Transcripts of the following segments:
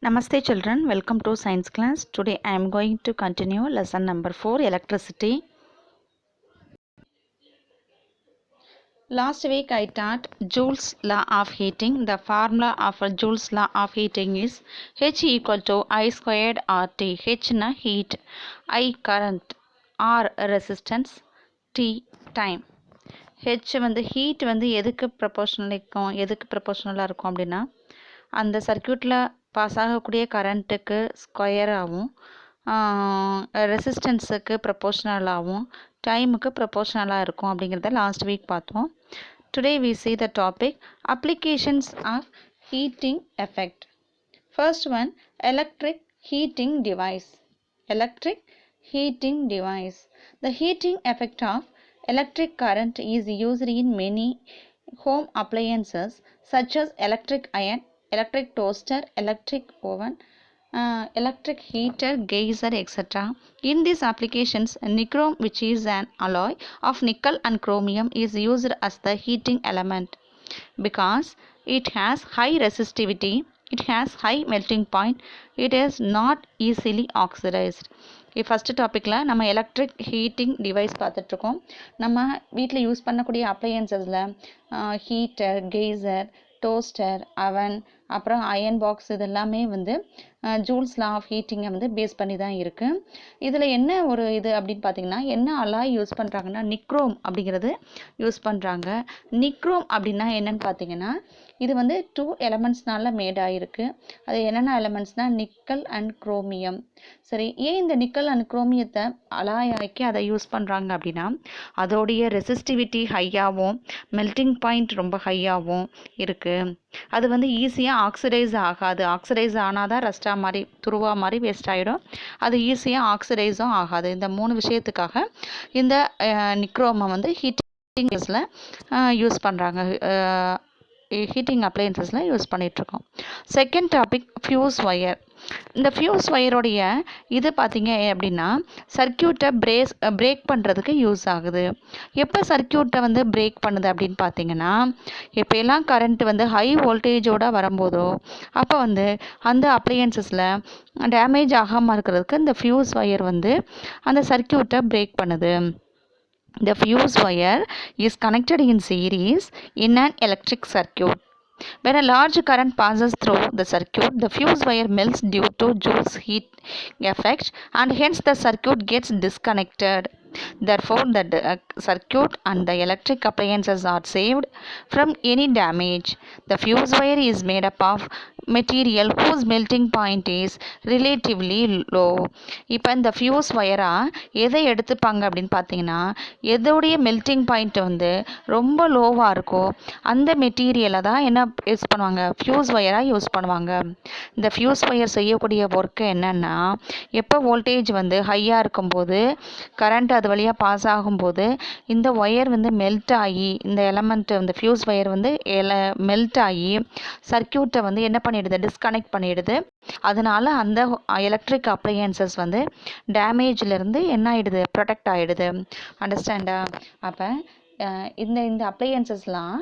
Namaste children, welcome to science class. Today I am going to continue lesson number 4, electricity. Last week I taught Joule's law of heating. The formula of Joule's law of heating is H equal to I squared RT. H na heat, I current, R resistance, T time. H வந்து heat வந்து எதுக்கு ப்ரொபோர்ஷனலாக இருக்கும் அப்படின்னா அந்த சர்க்யூட்டில் pass ஆகக்கூடிய கரண்ட்டுக்கு ஸ்கொயராகவும் ரெசிஸ்டன்ஸுக்கு ப்ரொபோர்ஷனலாகவும் டைமுக்கு ப்ரொபோர்ஷனலாக இருக்கும் அப்படிங்கிறத லாஸ்ட் வீக் பார்த்தோம். Today we see the topic applications of heating effect. First one, electric heating device. Electric heating device. The heating effect of electric current is used in many home appliances such as electric iron, electric toaster, electric oven, electric heater, geyser, etc. In these applications, nichrome, which is an alloy of nickel and chromium, is used as the heating element because it has high resistivity, it has high melting point, it is not easily oxidized. First டாப்பிக்கில் நம்ம electric heating device பார்த்துட்ருக்கோம். நம்ம வீட்டில் use பண்ணக்கூடிய அப்ளையன்சஸில் heater, geyser, toaster, அவன், அப்புறம் iron box இது எல்லாமே வந்து ஜூல்ஸ் லா ஆஃப் ஹீட்டிங்கை வந்து பேஸ் பண்ணி தான் இருக்குது. இதில் என்ன ஒரு இது அப்படின்னு பார்த்தீங்கன்னா, என்ன அலாய் யூஸ் பண்ணுறாங்கன்னா நிக்ரோம் அப்படிங்கிறது யூஸ் பண்ணுறாங்க. நிக்ரோம் அப்படின்னா என்னன்னு பார்த்தீங்கன்னா, இது வந்து 2 எலமெண்ட்ஸ்னால மேட் ஆகிருக்கு. அது என்னென்ன எலமெண்ட்ஸ்னால் நிக்கல் அண்ட் குரோமியம். சரி, ஏன் இந்த நிக்கல் அண்ட் குரோமியத்தை அலாய் ஆக்கி அதை யூஸ் பண்ணுறாங்க அப்படின்னா, அதோடைய ரெசிஸ்டிவிட்டி ஹையாகவும் மெல்டிங் பாயிண்ட் ரொம்ப ஹையாகவும் இருக்குது. அது வந்து ஈஸியாக ஆக்சிடைஸ் ஆகாது. ஆக்சிடைஸ் ஆனால் தான் ரஸ்டா மாதிரி துருவா மாதிரி வேஸ்ட் ஆகிடும். அது ஈஸியாக ஆக்சிடைஸும் ஆகாது. இந்த 3 விஷயத்துக்காக இந்த நிக்ரோமை வந்து ஹீட்டிங்கில் யூஸ் பண்ணுறாங்க. ஹீட்டிங் அப்ளையன்சஸில் யூஸ் பண்ணிகிட்ருக்கோம். Second topic fuse wire. இந்த ஃபியூஸ் ஒயரோடைய இது பார்த்தீங்க அப்படின்னா சர்க்யூட்டை பிரேக் பண்ணுறதுக்கு யூஸ் ஆகுது. எப்போ சர்க்யூட்டை வந்து பிரேக் பண்ணுது அப்படின்னு பார்த்தீங்கன்னா, எப்போ எல்லாம் கரண்ட் வந்து ஹை வோல்டேஜோடு வரும்போதோ அப்போ வந்து அந்த அப்ளையன்சஸில் டேமேஜ் ஆகாமல் இருக்கிறதுக்கு இந்த ஃபியூஸ் ஒயர் வந்து அந்த சர்க்யூட்டை பிரேக் பண்ணுது. The fuse wire is connected in series in an electric circuit. When a large current passes through the circuit, the fuse wire melts due to Joule's heat effect and hence the circuit gets disconnected. Therefore, the circuit and the electric appliances are saved from any damage. The fuse wire is made up of material whose melting point is relatively low. இப்போ இந்த fuse ஒயராக எதை எடுத்துப்பாங்க அப்படின்னு பார்த்தீங்கன்னா, எதோடைய melting point வந்து ரொம்ப லோவாக இருக்கோ அந்த மெட்டீரியலை தான் என்ன யூஸ் பண்ணுவாங்க, ஃபியூஸ் ஒயராக யூஸ் பண்ணுவாங்க. இந்த ஃபியூஸ் ஒயர் செய்யக்கூடிய ஒர்க்கு என்னென்னா, எப்போ வோல்டேஜ் வந்து ஹையாக இருக்கும்போது கரண்ட் அது வழியாக பாஸ் ஆகும்போது இந்த ஒயர் வந்து மெல்ட் ஆகி இந்த எலமெண்ட் இந்த ஃபியூஸ் ஒயர் வந்து மெல்ட் ஆகி சர்க்யூட்டை வந்து என்ன பண்ணிடுது, டிஸ்கனெக்ட் பண்ணிடுது. அதனால அந்த எலக்ட்ரிக் அப்ளையன்சஸ் வந்து டேமேஜ்லேருந்து என்ன ஆகிடுது, ப்ரொடெக்ட் ஆகிடுது. அண்டர்ஸ்டாண்டா? அப்போ இந்த அப்ளையன்சஸ்லாம்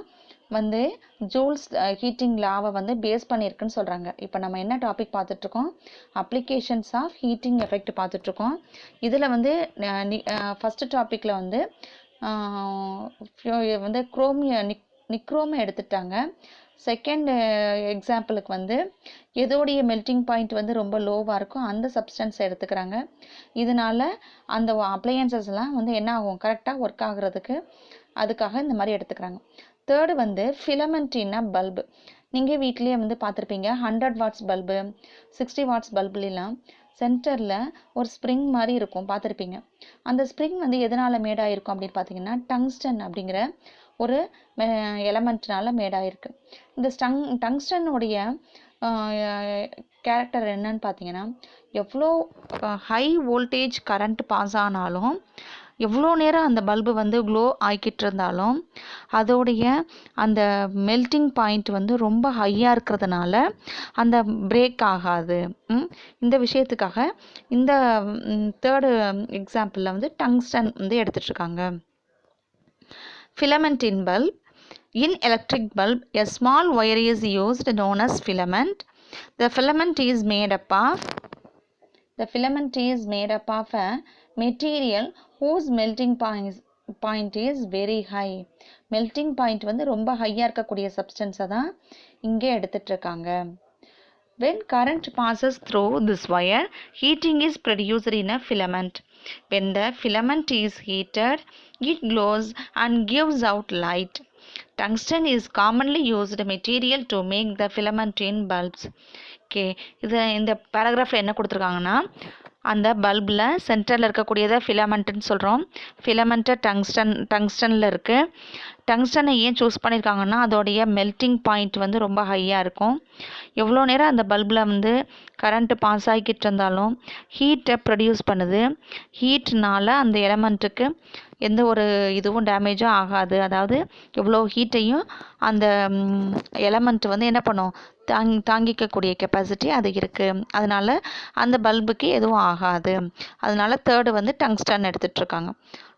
வந்து ஜூல்ஸ் ஹீட்டிங் லாவை வந்து பேஸ் பண்ணியிருக்குன்னு சொல்கிறாங்க. இப்போ நம்ம என்ன டாபிக் பார்த்துட்ருக்கோம், அப்ளிகேஷன்ஸ் ஆஃப் ஹீட்டிங் எஃபெக்ட் பார்த்துட்ருக்கோம். இதில் வந்து ஃபஸ்ட்டு டாப்பிக்கில் வந்து நிக்ரோமை எடுத்துட்டாங்க. செகண்ட் எக்ஸாம்பிளுக்கு வந்து எதோடைய மெல்டிங் பாயிண்ட் வந்து ரொம்ப லோவாக இருக்கும் அந்த சப்ஸ்டன்ஸை எடுத்துக்கிறாங்க. இதனால் அந்த அப்ளையன்சஸ்லாம் வந்து என்ன ஆகும், கரெக்டாக ஒர்க் ஆகுறதுக்கு அதுக்காக இந்த மாதிரி எடுத்துக்கிறாங்க. தேர்டு வந்து ஃபிலமெண்ட் இன் அ பல்பு. நீங்கள் வீட்லேயே வந்து பார்த்துருப்பீங்க, 100 வாட்ஸ் பல்பு, 60 வாட்ஸ் பல்புலாம் சென்டரில் ஒரு ஸ்ப்ரிங் மாதிரி இருக்கும், பார்த்துருப்பீங்க. அந்த ஸ்ப்ரிங் வந்து எதனால் மேடாயிருக்கும் அப்படின்னு பார்த்தீங்கன்னா, டங்ஸ்டன் அப்படிங்கிற ஒரு எலமெண்ட்னால மேடாயிருக்கு. இந்த டங்ஸ்டனுடைய கேரக்டர் என்னன்னு பார்த்தீங்கன்னா, எவ்வளோ ஹை வோல்டேஜ் கரண்ட் பாஸ் ஆனாலும் எவ்வளோ நேரம் அந்த பல்பு வந்து க்ளோ ஆகிக்கிட்டு இருந்தாலும் அதோடைய அந்த மெல்டிங் பாயிண்ட் வந்து ரொம்ப ஹையாக இருக்கிறதுனால அந்த பிரேக் ஆகாது. இந்த விஷயத்துக்காக இந்த தேர்டு எக்ஸாம்பிளில் வந்து டங்ஸ்டன் வந்து எடுத்துகிட்ருக்காங்க. Filament in bulb. In electric bulb, a small wire is used known as filament. The filament is made up of a material whose melting point is very high. melting point வந்து ரொம்ப ஹையாக இருக்கக்கூடிய சப்ஸ்டன்ஸை தான் இங்கே எடுத்துட்டு இருக்காங்க. When current passes through this wire, heating is produced in a filament. When the filament is heated, it glows and gives out light. Tungsten is commonly used material to make the filament in bulbs. Okay, இது இந்த பேராகிராஃபில் என்ன கொடுத்துருக்காங்கன்னா, அந்த பல்பில் சென்டரில் இருக்கக்கூடியதை ஃபிலமெண்ட்டுன்னு சொல்கிறோம். Filament டங்ஸ்டனில் இருக்குது. டங்ஸ்டனை ஏன் சூஸ் பண்ணியிருக்காங்கன்னா, அதோடைய மெல்ட்டிங் பாயிண்ட் வந்து ரொம்ப ஹையாக இருக்கும். எவ்வளோ நேரம் அந்த பல்பில் வந்து கரண்ட்டு பாஸ் ஆகிக்கிட்டு இருந்தாலும் ஹீட்டை ப்ரொடியூஸ் பண்ணுது. ஹீட்னால் அந்த எலமெண்ட்டுக்கு எந்த ஒரு இதுவும் டேமேஜும் ஆகாது. அதாவது எவ்வளோ ஹீட்டையும் அந்த எலமெண்ட் வந்து என்ன பண்ணும், தாங்கிக்கக்கூடிய கெப்பாசிட்டி அது இருக்குது. அதனால் அந்த பல்புக்கு எதுவும் ஆகாது. அதனால தேர்டு வந்து டங்ஸ்டன் எடுத்துகிட்ருக்காங்க.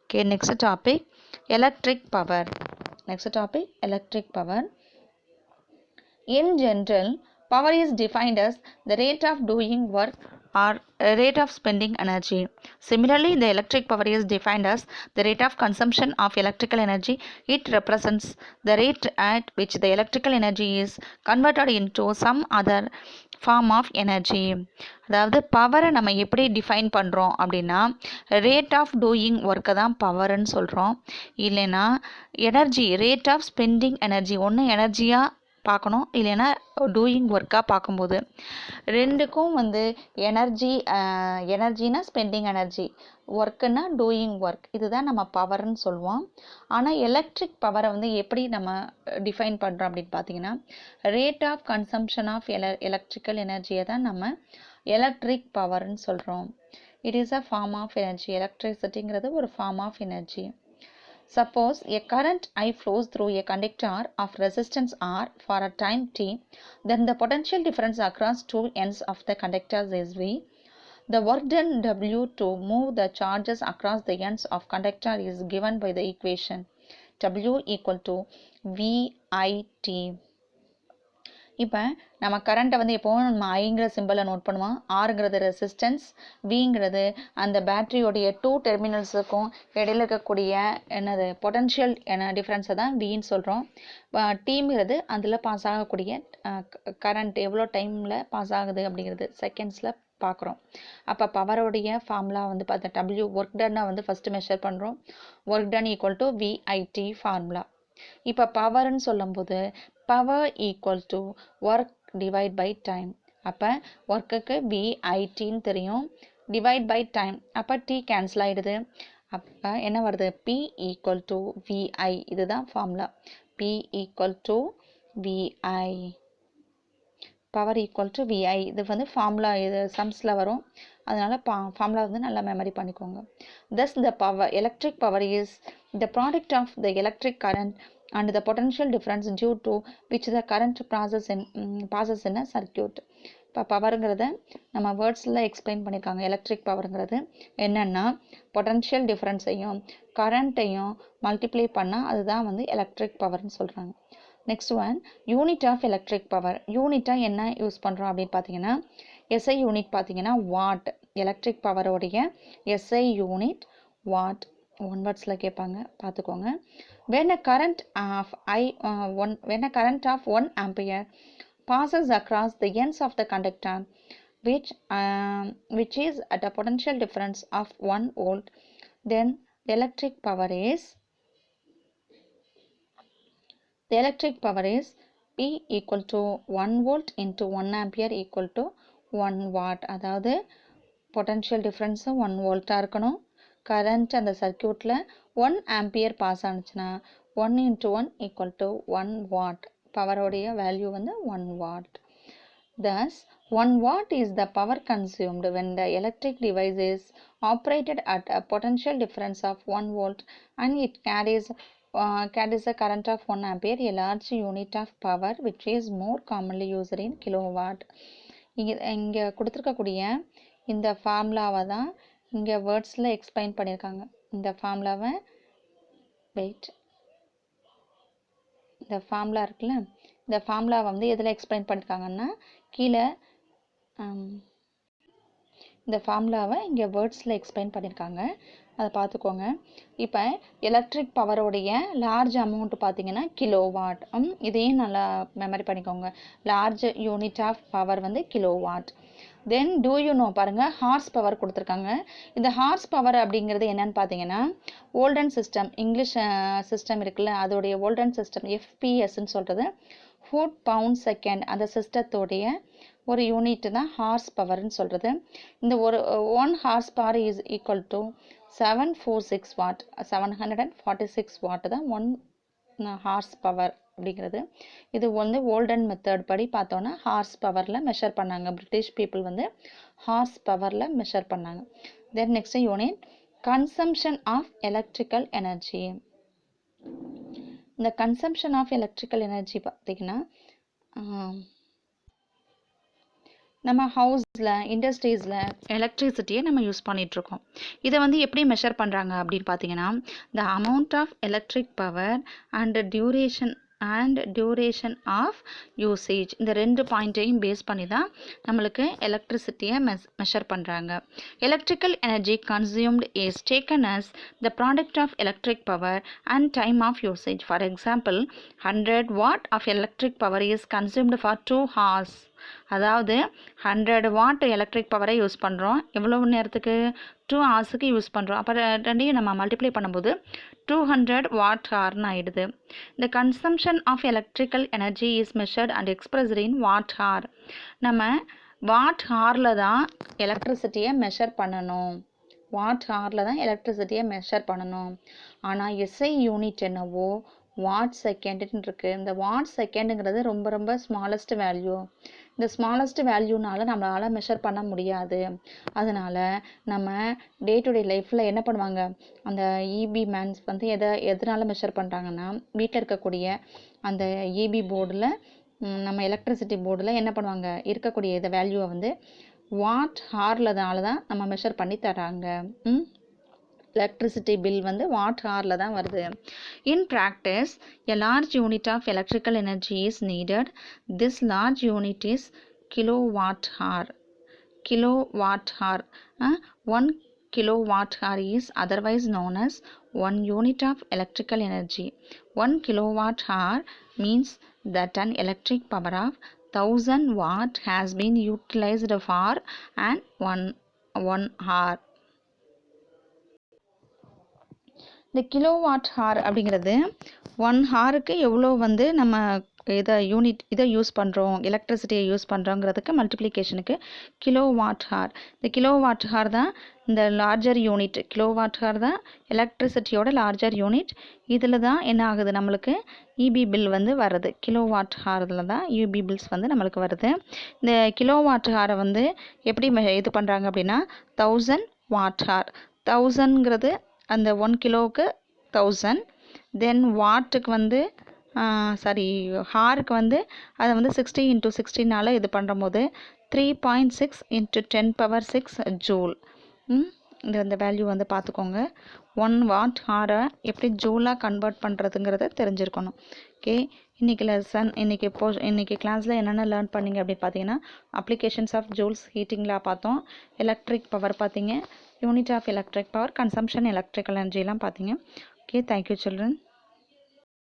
Okay, next topic electric power. In general, power is defined as the rate of doing work or rate of spending energy. Similarly, the electric power is defined as the rate of consumption of electrical energy. It represents the rate at which the electrical energy is converted into some other form of energy. அதாவது பவரை நம்ம எப்படி define பண்ணுறோம் அப்படின்னா, rate of doing ஒர்க்கை தான் பவர்ன்னு சொல்கிறோம். இல்லைன்னா energy, rate of spending energy. ஒன்று எனர்ஜியாக பார்க்கணும், இல்லைன்னா டூயிங் ஒர்க்காக பார்க்கும்போது ரெண்டுக்கும் வந்து எனர்ஜினா ஸ்பெண்டிங் எனர்ஜி, ஒர்க்குன்னா டூயிங் ஒர்க், இதுதான் நம்ம பவர்னு சொல்லுவோம். ஆனால் எலக்ட்ரிக் பவரை வந்து எப்படி நம்ம டிஃபைன் பண்ணுறோம் அப்படின்னு பார்த்தீங்கன்னா, rate of consumption of electrical எனர்ஜியை தான் நம்ம எலக்ட்ரிக் பவர்னு சொல்கிறோம். It is a form of energy. எலக்ட்ரிசிட்டிங்கிறது ஒரு form of energy. Suppose a current I flows through a conductor of resistance R for a time t, then the potential difference across two ends of the conductors is V. The work done W to move the charges across the ends of conductor is given by the equation W equal to VIT. இப்போ நம்ம கரண்ட்டை வந்து எப்போவும் நம்ம ஐங்கிற சிம்பிளை note பண்ணுவோம். ஆறுங்கிறது resistance, விங்கிறது அந்த பேட்டரியோடைய 2 டெர்மினல்ஸுக்கும் இடையில இருக்கக்கூடிய என்னது பொட்டன்ஷியல் டிஃப்ரென்ஸை தான் வின்னு சொல்கிறோம். டீங்கிறது அதில் பாஸ் ஆகக்கூடிய கரண்ட் எவ்வளோ டைமில் பாஸ் ஆகுது அப்படிங்கிறது செகண்ட்ஸில் பார்க்குறோம். அப்போ பவரோடைய ஃபார்முலா வந்து பார்த்தா டபிள்யூ ஒர்க் டன்னா வந்து ஃபஸ்ட்டு மெஷர் பண்ணுறோம். Work done equal to VIT formula. இப்போ பவர்னு சொல்லும்போது power equal to work divide by time. அப்போ ஒர்க்குக்கு விஐடின்னு தெரியும், டிவைட் பை டைம். அப்போ டி கேன்சல் ஆகிடுது. அப்போ என்ன வருது, பி ஈக்குவல் டு விஐ. இதுதான் formula. P equal to VI, power equal to VI. இது வந்து ஃபார்முலா, இது சம்ஸில் வரும். அதனால் ஃபார்முலா வந்து நல்லா மெமரி பண்ணிக்கோங்க. Thus the power, electric power is the product of the electric current and the potential difference due to which the current passes in a circuit. இப்போ பவருங்கிறத நம்ம வேர்ட்ஸில் எக்ஸ்பிளைன் பண்ணியிருக்காங்க. எலக்ட்ரிக் பவருங்கிறது என்னென்னா பொட்டன்ஷியல் டிஃப்ரென்ஸையும் கரண்ட்டையும் மல்டிப்ளை பண்ணால் அதுதான் வந்து எலக்ட்ரிக் பவர்னு சொல்கிறாங்க. Next one, unit of electric power. யூனிட்டாக என்ன யூஸ் பண்ணுறோம் அப்படின்னு பார்த்தீங்கன்னா, எஸ்ஐ யூனிட் பார்த்தீங்கன்னா வாட். எலக்ட்ரிக் பவரோடைய எஸ்ஐ யூனிட் வாட். ஒன் வேர்ட்ஸில் கேட்பாங்க, பார்த்துக்கோங்க. when a current of 1 ampere passes across the ends of the conductor which is at a potential difference of 1 volt, then the electric power is P equal to 1 volt into 1 ampere equal to 1 watt. அதாவது potential difference 1 volt இருக்கணும். current அந்த சர்க்யூட்டில் 1 ampere pass ஆனிச்சுன்னா 1 into 1 equal to 1 watt. பவரோடைய value வந்து 1 watt. Thus, 1 watt is the power consumed when the electric device is operated at a potential difference of 1 volt and it carries a current of 1 ampere, a large unit of power which is more commonly used in kilowatt. இங்கே கொடுத்துருக்கக்கூடிய இந்த ஃபார்முலாவை தான் இங்கே வேர்ட்ஸில் explain பண்ணியிருக்காங்க. இந்த ஃபார்முலாவை இந்த ஃபார்முலா இருக்குல்ல, இந்த ஃபார்முலா வந்து எதில் எக்ஸ்பிளைன் பண்ணியிருக்காங்கன்னா கீழே இந்த ஃபார்முலாவை இங்கே வேர்ட்ஸில் எக்ஸ்பிளைன் பண்ணியிருக்காங்க, அதை பார்த்துக்கோங்க. இப்போ எலக்ட்ரிக் பவரோடைய லார்ஜ் அமௌண்ட் பார்த்தீங்கன்னா கிலோவாட். இதையும் நல்லா மெமரி பண்ணிக்கோங்க. லார்ஜ் யூனிட் ஆஃப் பவர் வந்து kilowatt. Then do you know பாருங்கள், ஹார்ஸ் பவர் கொடுத்துருக்காங்க. இந்த ஹார்ஸ் பவர் அப்படிங்கிறது என்னன்னு பார்த்தீங்கன்னா ஓல்டன் சிஸ்டம், இங்கிலீஷ் சிஸ்டம் இருக்குல்ல, அதோடைய ஓல்டன் சிஸ்டம் எஃபிஎஸ்ன்னு சொல்கிறது ஃபுட் பவுண்ட் செகண்ட், அந்த சிஸ்டத்தோடைய ஒரு யூனிட் தான் ஹார்ஸ் பவர்னு சொல்கிறது. இந்த ஒரு 1 horse power is equal to 746 what, 746 what தான் 1 ஹார்ஸ் பவர் அப்படிங்கிறது. இது வந்து ஓல்டன் மெத்தட் படி பார்த்தோன்னா ஹார்ஸ் பவரில் மெஷர் பண்ணாங்க. பிரிட்டிஷ் பீப்புள் வந்து ஹார்ஸ் பவரில் மெஷர் பண்ணாங்க. Then next unit consumption of electrical energy. இந்த கன்சம்ஷன் ஆஃப் எலக்ட்ரிக்கல் எனர்ஜி பார்த்திங்கன்னா நம்ம ஹவுஸில் இண்டஸ்ட்ரீஸில் எலக்ட்ரிசிட்டியை நம்ம யூஸ் பண்ணிகிட்ருக்கோம். இதை வந்து எப்படி மெஷர் பண்ணுறாங்க அப்படின்னு பார்த்தீங்கன்னா the amount of electric power and duration of usage, இந்த 2 பாயிண்ட்டையும் பேஸ் பண்ணி தான் நம்மளுக்கு எலக்ட்ரிசிட்டியை மெஷர் பண்ணுறாங்க. Electrical energy consumed is taken as the product of electric power and time of usage. For example 100 watt of electric power is consumed for 2 hours. அதாவது 100 what electric பவரை use பண்ணுறோம், எவ்வளவு நேரத்துக்கு 2 ஹார்ஸுக்கு யூஸ் பண்ணுறோம். அப்போ ரெண்டையும் நம்ம மல்டிப்ளை பண்ணும்போது 200 வாட் ஹார்னு ஆகிடுது. இந்த consumption of electrical energy is measured and expressed in watt hour. நம்ம வாட் ஹாரில் தான் எலக்ட்ரிசிட்டியை மெஷர் பண்ணணும், வாட் ஹாரில் தான் எலக்ட்ரிசிட்டியை மெஷர் பண்ணணும். ஆனால் எஸ்ஐ யூனிட் என்னவோ வாட் செகண்டுன்னு இருக்குது. இந்த வாட் செகண்டுங்கிறது ரொம்ப ரொம்ப ஸ்மாலஸ்ட் வேல்யூ. இந்த ஸ்மாலஸ்ட் வேல்யூனால நம்மளால் மெஷர் பண்ண முடியாது. அதனால் நம்ம டே டு டே லைஃப்பில் என்ன பண்ணுவாங்க, அந்த இபி மேன்ஸ் வந்து எதனால் மெஷர் பண்ணுறாங்கன்னா வீட்டில் இருக்கக்கூடிய அந்த இபி போர்டில், நம்ம எலக்ட்ரிசிட்டி போர்டில் என்ன பண்ணுவாங்க, இருக்கக்கூடிய இந்த வேல்யூவை வந்து வாட் ஹார்லனால தான் நம்ம மெஷர் பண்ணி தராங்க. எலக்ட்ரிசிட்டி பில் வந்து வாட் ஹாரில் தான் வருது. In practice a large unit of electrical energy is needed. This large unit is kilowatt hour. Kilowatt hour 1 kilowatt hour is otherwise known as 1 unit of electrical energy. 1 kilowatt hour means that an electric power of 1000 watt has been utilized for an 1 hour. இந்த kilowatt hour அப்படிங்கிறது 1 ஹாருக்கு எவ்வளோ வந்து நம்ம இதை use பண்ணுறோம், எலக்ட்ரிசிட்டியை use பண்ணுறோங்கிறதுக்கு மல்டிப்ளிகேஷனுக்கு kilowatt hour. இந்த kilowatt hour தான் இந்த லார்ஜர் யூனிட். கிலோவாட் ஹார் தான் எலக்ட்ரிசிட்டியோட லார்ஜர் யூனிட். இதில் தான் என்ன ஆகுது, நம்மளுக்கு இபி பில் வந்து வருது. கிலோவாட் ஹாரில் தான் இபி பில்ஸ் வந்து நம்மளுக்கு வருது. இந்த கிலோவாட் ஹாரை வந்து எப்படி இது பண்ணுறாங்க அப்படின்னா 1000 வாட் ஹார். 1000ங்கிறது அந்த 1 கிலோவுக்கு 1000. தென் வாட்டுக்கு வந்து ஹாருக்கு வந்து அதை வந்து 60 × 16 இது பண்ணும்போது 3.6 × 10⁻6 ஜூல். இந்த வேல்யூ வந்து பார்த்துக்கோங்க. 1 வாட் ஹாரை எப்படி ஜூலாக கன்வெர்ட் பண்ணுறதுங்கிறத தெரிஞ்சிருக்கணும். ஓகே, இன்றைக்கி கிளாஸில் என்னென்ன லேர்ன் பண்ணிங்க அப்படின்னு பார்த்தீங்கன்னா அப்ளிகேஷன்ஸ் ஆஃப் ஜூல்ஸ் ஹீட்டிங்கில் பார்த்தோம், எலக்ட்ரிக் பவர் பார்த்தீங்க, unit of electric power, consumption electrical எனர்ஜிலாம் பார்த்தீங்க. Okay, thank you children.